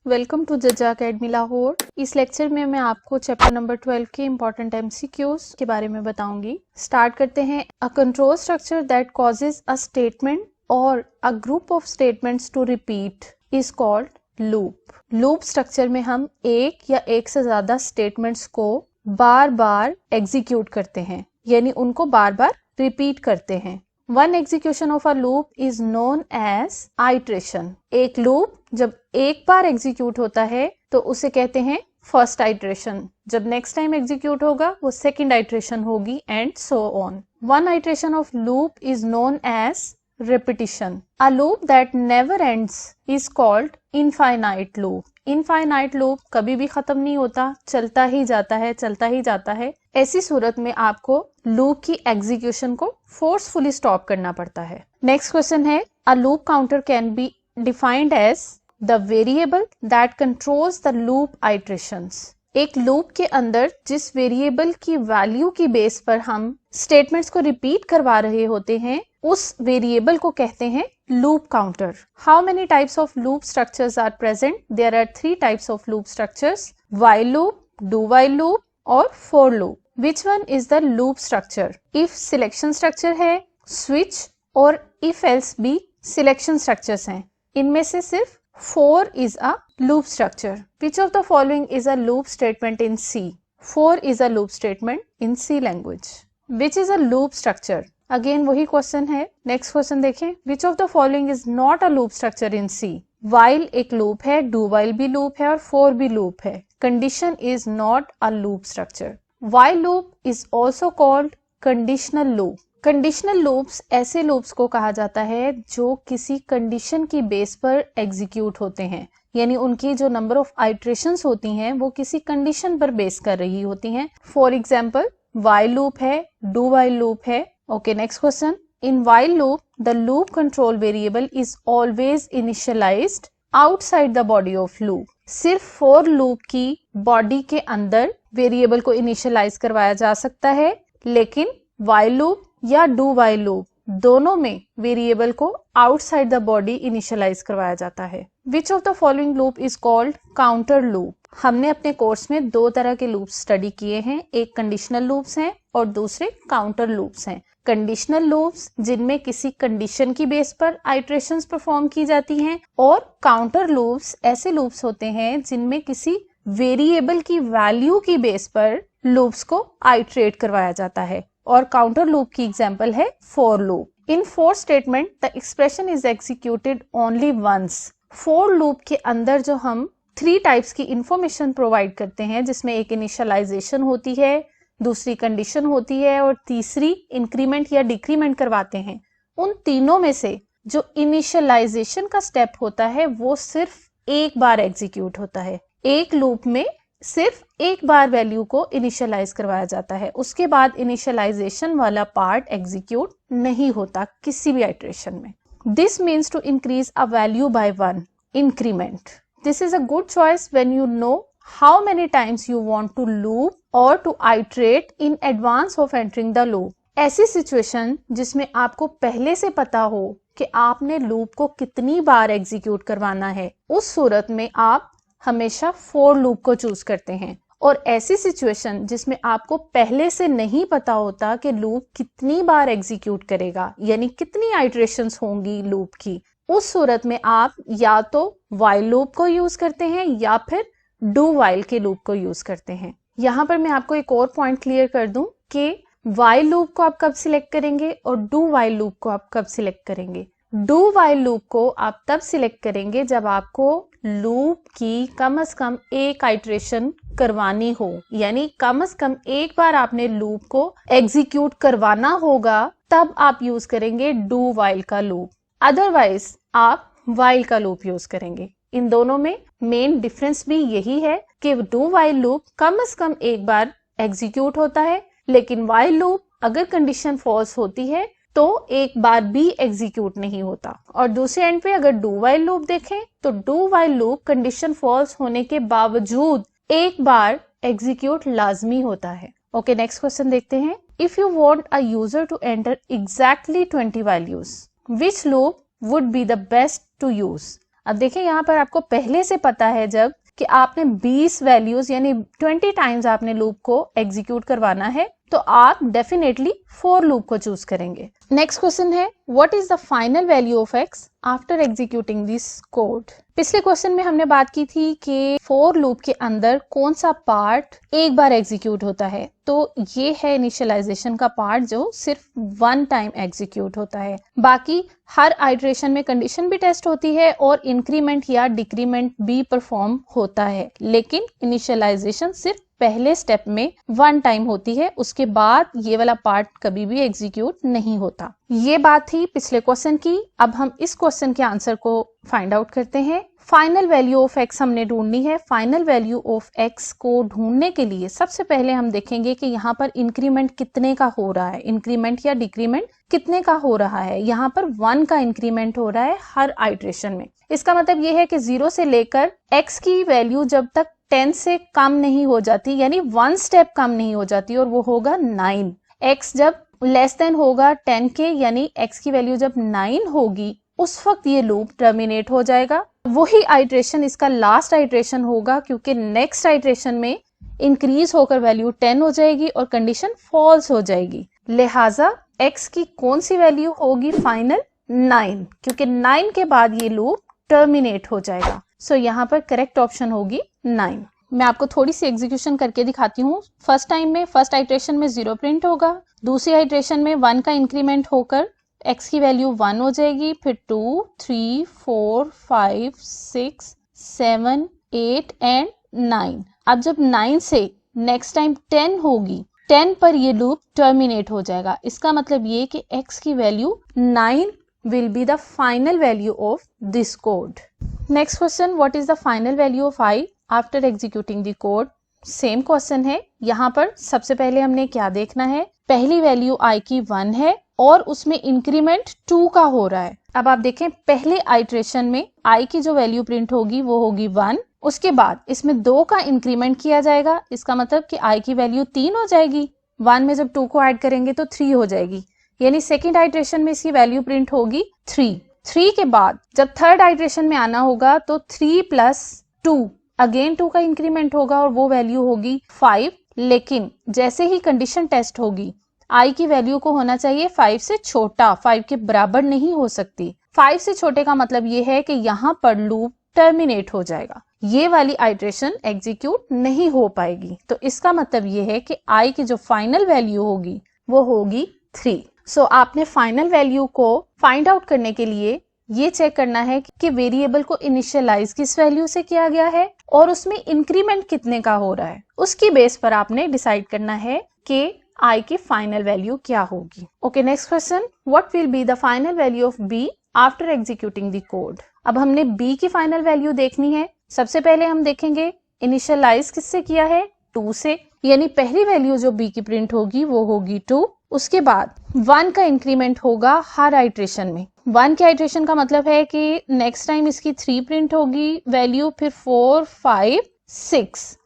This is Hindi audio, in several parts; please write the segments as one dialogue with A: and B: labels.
A: वेलकम टू जजा अकेडमी लाहौर। इस लेक्चर में मैं आपको चैप्टर नंबर 12 के इम्पोर्टेंट एमसीक्यूज के बारे में बताऊंगी। स्टार्ट करते हैं। A control structure that causes a statement और a group of statements to repeat is called loop. Loop structure में हम एक या एक से ज्यादा स्टेटमेंट्स को बार बार एग्जीक्यूट करते हैं, यानी उनको बार बार रिपीट करते हैं। One execution of a loop is known as iteration. एक लूप जब एक बार एग्जीक्यूट होता है तो उसे कहते हैं फर्स्ट आइट्रेशन। जब नेक्स्ट टाइम एग्जीक्यूट होगा वो सेकंड आइट्रेशन होगी and so on. One iteration of loop is known as repetition. A loop that never ends is called infinite loop. Infinite loop कभी भी खत्म नहीं होता, चलता ही जाता है, चलता ही जाता है। ऐसी सूरत में आपको लूप की एग्जीक्यूशन को फोर्सफुली स्टॉप करना पड़ता है। नेक्स्ट क्वेश्चन है, a loop counter can be defined as the variable that controls the loop iterations. एक लूप के अंदर जिस वेरिएबल की वैल्यू की बेस पर हम स्टेटमेंट्स को रिपीट करवा रहे होते हैं उस वेरिएबल को कहते हैं loop counter. How many types of loop structures are present? There are 3 types of loop structures: while loop, do while loop और for loop. Which one is the loop structure? If selection structure है, switch और if else भी selection structures हैं। इनमें से सिर्फ for is a loop structure. Which of the following is a loop statement in C? For is a loop statement in C language. Which is a loop structure? Again वही क्वेश्चन है। नेक्स्ट क्वेश्चन देखें, which of the following is not a loop structure in C. While एक लूप है, डू वाइल भी लूप है और फोर भी लूप है। Condition is not a loop structure. While loop is also called conditional loop. Conditional loops ऐसे लूप्स को कहा जाता है जो किसी कंडीशन की बेस पर एग्जीक्यूट होते हैं, यानी उनकी जो नंबर ऑफ आइट्रेशंस होती हैं वो किसी कंडीशन पर बेस कर रही होती हैं। फॉर एग्जाम्पल वाइल लूप है, डू वाइल लूप है। Okay, next question. In while loop, the loop control variable is always initialized outside the body of loop. सिर्फ for loop की body के अंदर variable को initialize करवाया जा सकता है, लेकिन while loop या do while loop दोनों में variable को outside the body initialize करवाया जाता है। Which of the following loop is called counter loop? हमने अपने कोर्स में 2 तरह के लूप्स स्टडी किए हैं, एक कंडीशनल लूप्स हैं और दूसरे काउंटर लूप्स हैं। कंडीशनल लूप्स जिनमें किसी कंडीशन की बेस पर आइट्रेशंस परफॉर्म की जाती हैं और काउंटर लूप्स ऐसे लूप्स होते हैं जिनमें किसी वेरिएबल की वैल्यू की बेस पर लूप्स को आइट्रेट करवाया जाता है। और काउंटर लूप की एग्जांपल है for loop. In for statement the expression is executed only once. For loop के अंदर जो हम 3 टाइप्स की इंफॉर्मेशन प्रोवाइड करते हैं, जिसमें एक इनिशियलाइजेशन होती है, दूसरी कंडीशन होती है और तीसरी इंक्रीमेंट या डिक्रीमेंट करवाते हैं। उन तीनों में से जो इनिशियलाइजेशन का स्टेप होता है वो सिर्फ एक बार एग्जीक्यूट होता है। एक लूप में सिर्फ एक बार वैल्यू को इनिशियलाइज करवाया जाता है, उसके बाद इनिशियलाइजेशन वाला पार्ट एग्जीक्यूट नहीं होता किसी भी आइट्रेशन में। This means to increase a value by 1 increment. This is a good choice when you know how many times you want to loop or to iterate in advance of entering the loop. ऐसी सिचुएशन जिसमें आपको पहले से पता हो कि आपने लूप को कितनी बार एग्जीक्यूट करवाना है, उस सूरत में आप हमेशा फॉर लूप को चूज करते हैं। और ऐसी सिचुएशन जिसमें आपको पहले से नहीं पता होता कि लूप कितनी बार एग्जीक्यूट करेगा, यानी कितनी आइट्रेशंस होंगी लूप की, उस सूरत में आप या तो while लूप को यूज करते हैं या फिर डू वाइल के लूप को यूज करते हैं। यहाँ पर मैं आपको एक और पॉइंट क्लियर कर दूं कि वाइल लूप को आप कब सिलेक्ट करेंगे और डू वाइल लूप को आप कब सिलेक्ट करेंगे। डू वाइल लूप को आप तब सिलेक्ट करेंगे जब आपको लूप की कम से कम एक आइट्रेशन करवानी हो, यानी कम से कम एक बार आपने लूप को एग्जीक्यूट करवाना होगा, तब आप यूज करेंगे डू वाइल का लूप। अदरवाइज आप वाइल का लूप यूज करेंगे। इन दोनों में मेन डिफरेंस भी यही है कि डू वाइल लूप कम से कम एक बार एग्जीक्यूट होता है, लेकिन वाइल लूप अगर कंडीशन फॉल्स होती है तो एक बार भी एग्जीक्यूट नहीं होता। और दूसरे एंड पे अगर डू वाइल लूप देखें तो do while loop condition false होने के बावजूद एक बार एग्जीक्यूट लाजमी होता है। ओके, नेक्स्ट क्वेश्चन देखते हैं। If you want a user to enter exactly 20 values, which loop would be the best to use? अब देखिए यहाँ पर आपको पहले से पता है जब कि आपने 20 वैल्यूज यानी 20 टाइम्स आपने लूप को एग्जीक्यूट करवाना है, तो आप डेफिनेटली फॉर लूप को चूज करेंगे। नेक्स्ट क्वेश्चन है what is the final value of x after executing this code. पिछले क्वेश्चन में हमने बात की थी कि फॉर लूप के अंदर कौन सा पार्ट एक बार एग्जीक्यूट होता है, तो ये है इनिशियलाइजेशन का पार्ट जो सिर्फ वन टाइम एग्जीक्यूट होता है। बाकी हर आइटरेशन में कंडीशन भी टेस्ट होती है और इंक्रीमेंट या डिक्रीमेंट भी परफॉर्म होता है, लेकिन इनिशियलाइजेशन सिर्फ पहले स्टेप में वन टाइम होती है, उसके बाद ये वाला पार्ट कभी भी एग्जीक्यूट नहीं होता। ये बात थी पिछले क्वेश्चन की। अब हम इस क्वेश्चन के आंसर को फाइंड आउट करते हैं। फाइनल वैल्यू ऑफ एक्स हमने ढूंढनी है। फाइनल वैल्यू ऑफ एक्स को ढूंढने के लिए सबसे पहले हम देखेंगे कि यहाँ पर इंक्रीमेंट कितने का हो रहा है, इंक्रीमेंट या डिक्रीमेंट कितने का हो रहा है। यहाँ पर 1 का इंक्रीमेंट हो रहा है हर आइटरेशन में। इसका मतलब ये है कि 0 से लेकर एक्स की वैल्यू जब तक 10 से कम नहीं हो जाती, यानी 1 स्टेप कम नहीं हो जाती, और वो होगा 9। एक्स जब लेस देन होगा 10 के, यानी एक्स की वैल्यू जब 9 होगी, उस वक्त ये लूप टर्मिनेट हो जाएगा। वही आइटरेशन इसका लास्ट आइटरेशन होगा, क्योंकि नेक्स्ट आइटरेशन में इंक्रीज होकर वैल्यू 10 हो जाएगी और कंडीशन फॉल्स हो जाएगी। लिहाजा एक्स की कौन सी वैल्यू होगी फाइनल? 9, क्योंकि 9 के बाद ये लूप टर्मिनेट हो जाएगा। सो यहाँ पर करेक्ट ऑप्शन होगी 9। मैं आपको थोड़ी सी एग्जीक्यूशन करके दिखाती हूँ। फर्स्ट टाइम में फर्स्ट आइटरेशन में 0 प्रिंट होगा, दूसरी आइटरेशन में 1 का इंक्रीमेंट होकर x की वैल्यू 1 हो जाएगी, फिर 2, 3, 4, 5, 6, 7, 8 एंड 9। अब जब 9 से नेक्स्ट टाइम 10 होगी, 10 पर ये लूप टर्मिनेट हो जाएगा। इसका मतलब ये कि x की value 9 will be the final value of this code. Next question, what is the final value of I after executing the code? Same question है। यहाँ पर सबसे पहले हमने क्या देखना है, पहली वैल्यू I की 1 है और उसमें इंक्रीमेंट 2 का हो रहा है। अब आप देखें पहले आइटरेशन में I की जो वैल्यू प्रिंट होगी वो होगी 1, उसके बाद इसमें 2 का इंक्रीमेंट किया जाएगा। इसका मतलब कि I की वैल्यू 3 हो जाएगी, 1 में जब 2 को ऐड करेंगे तो 3 हो जाएगी, यानी सेकेंड आइटरेशन में इसकी वैल्यू प्रिंट होगी 3 के बाद जब थर्ड आइटरेशन में आना होगा तो 3 + 2 अगेन 2 का इंक्रीमेंट होगा और वो वैल्यू होगी 5। लेकिन जैसे ही कंडीशन टेस्ट होगी I की वैल्यू को होना चाहिए 5 से छोटा, 5 के बराबर नहीं हो सकती। 5 से छोटे का मतलब ये है कि यहाँ पर लूप टर्मिनेट हो जाएगा, ये वाली आइटरेशन एग्जीक्यूट नहीं हो पाएगी। तो इसका मतलब ये है कि I की जो फाइनल वैल्यू होगी वो होगी 3। सो आपने फाइनल वैल्यू को फाइंड आउट करने के लिए ये चेक करना है कि वेरिएबल को इनिशियलाइज किस वैल्यू से किया गया है और उसमें इंक्रीमेंट कितने का हो रहा है। उसकी बेस पर आपने डिसाइड करना है कि I की फाइनल वैल्यू क्या होगी। Okay, next question, what will be the final value of B after executing the code. अब हमने B की फाइनल वैल्यू देखनी है। सबसे पहले हम देखेंगे इनिशियलाइज किससे किया है, 2 से, यानी पहली वैल्यू जो B की प्रिंट होगी वो होगी 2। उसके बाद 1 का इंक्रीमेंट होगा हर आइटरेशन में। 1 के आइटरेशन का मतलब है कि नेक्स्ट टाइम इसकी 3 प्रिंट होगी वैल्यू, फिर 4, 5,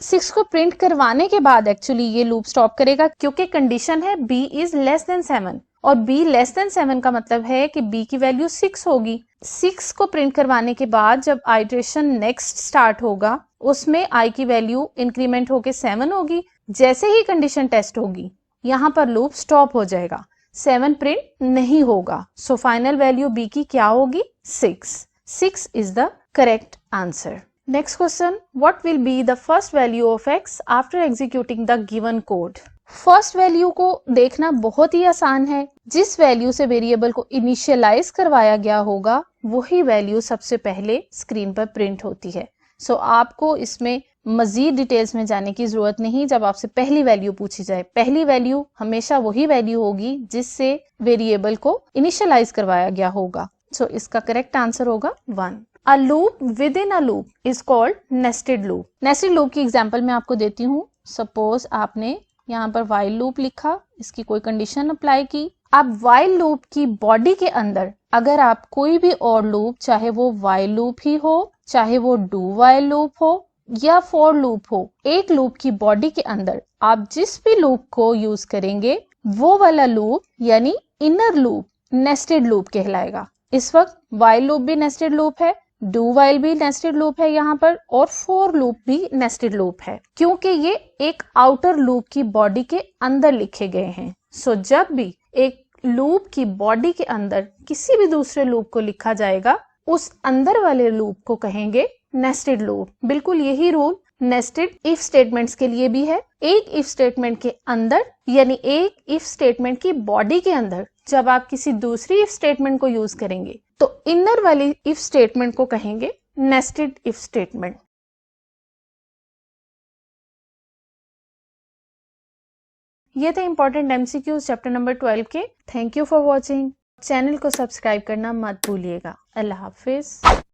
A: 6 को प्रिंट करवाने के बाद एक्चुअली ये लूप स्टॉप करेगा, क्योंकि कंडीशन है B इज लेस देन 7 और B लेस देन 7 का मतलब है कि B की वैल्यू 6 होगी। 6 को प्रिंट करवाने के बाद जब आइटरेशन नेक्स्ट स्टार्ट होगा उसमें I की वैल्यू इंक्रीमेंट होके 7 होगी। जैसे ही कंडीशन टेस्ट होगी यहाँ पर लूप स्टॉप हो जाएगा, 7 प्रिंट नहीं होगा। सो फाइनल वैल्यू B की क्या होगी, 6 is the correct answer. Next question, what will be the first value of x after executing the given code. First value को देखना बहुत ही आसान है। जिस वैल्यू से वेरिएबल को इनिशियलाइज करवाया गया होगा वही वैल्यू सबसे पहले स्क्रीन पर प्रिंट होती है। सो आपको इसमें मजीद डिटेल्स में जाने की जरूरत नहीं। जब आपसे पहली वैल्यू पूछी जाए, पहली वैल्यू हमेशा वही वैल्यू होगी जिससे वेरिएबल को इनिशियलाइज करवाया गया होगा। सो इसका करेक्ट आंसर होगा 1। A loop with in a loop is called nested loop. Nested loop की एग्जांपल मैं आपको देती हूँ। सपोज आपने यहाँ पर वाइल लूप लिखा, इसकी कोई कंडीशन अप्लाई की। अब वाइल लूप की बॉडी के अंदर अगर आप कोई भी और लूप, चाहे वो वाइल लूप ही हो, चाहे वो डू वाइल लूप हो या फॉर लूप हो, एक लूप की बॉडी के अंदर आप जिस भी लूप को यूज करेंगे वो वाला लूप यानी इनर लूप नेस्टेड लूप कहलाएगा। इस वक्त वाइल लूप भी नेस्टेड लूप है, डू वाइल भी नेस्टेड लूप है यहाँ पर और फॉर लूप भी नेस्टेड लूप है, क्योंकि ये एक आउटर लूप की बॉडी के अंदर लिखे गए हैं। सो जब भी एक लूप की बॉडी के अंदर किसी भी दूसरे लूप को लिखा जाएगा, उस अंदर वाले लूप को कहेंगे नेस्टेड लूप। बिल्कुल यही रूल नेस्टेड इफ स्टेटमेंट्स के लिए भी है। एक इफ स्टेटमेंट के अंदर यानी एक इफ स्टेटमेंट की बॉडी के अंदर जब आप किसी दूसरी इफ स्टेटमेंट को यूज करेंगे तो इनर वाली इफ स्टेटमेंट को कहेंगे नेस्टेड इफ स्टेटमेंट। ये थे इंपॉर्टेंट एमसीक्यूज चैप्टर नंबर 12 के। Thank you for watching. Channel को सब्सक्राइब करना मत भूलिएगा। अल्लाह हाफिज।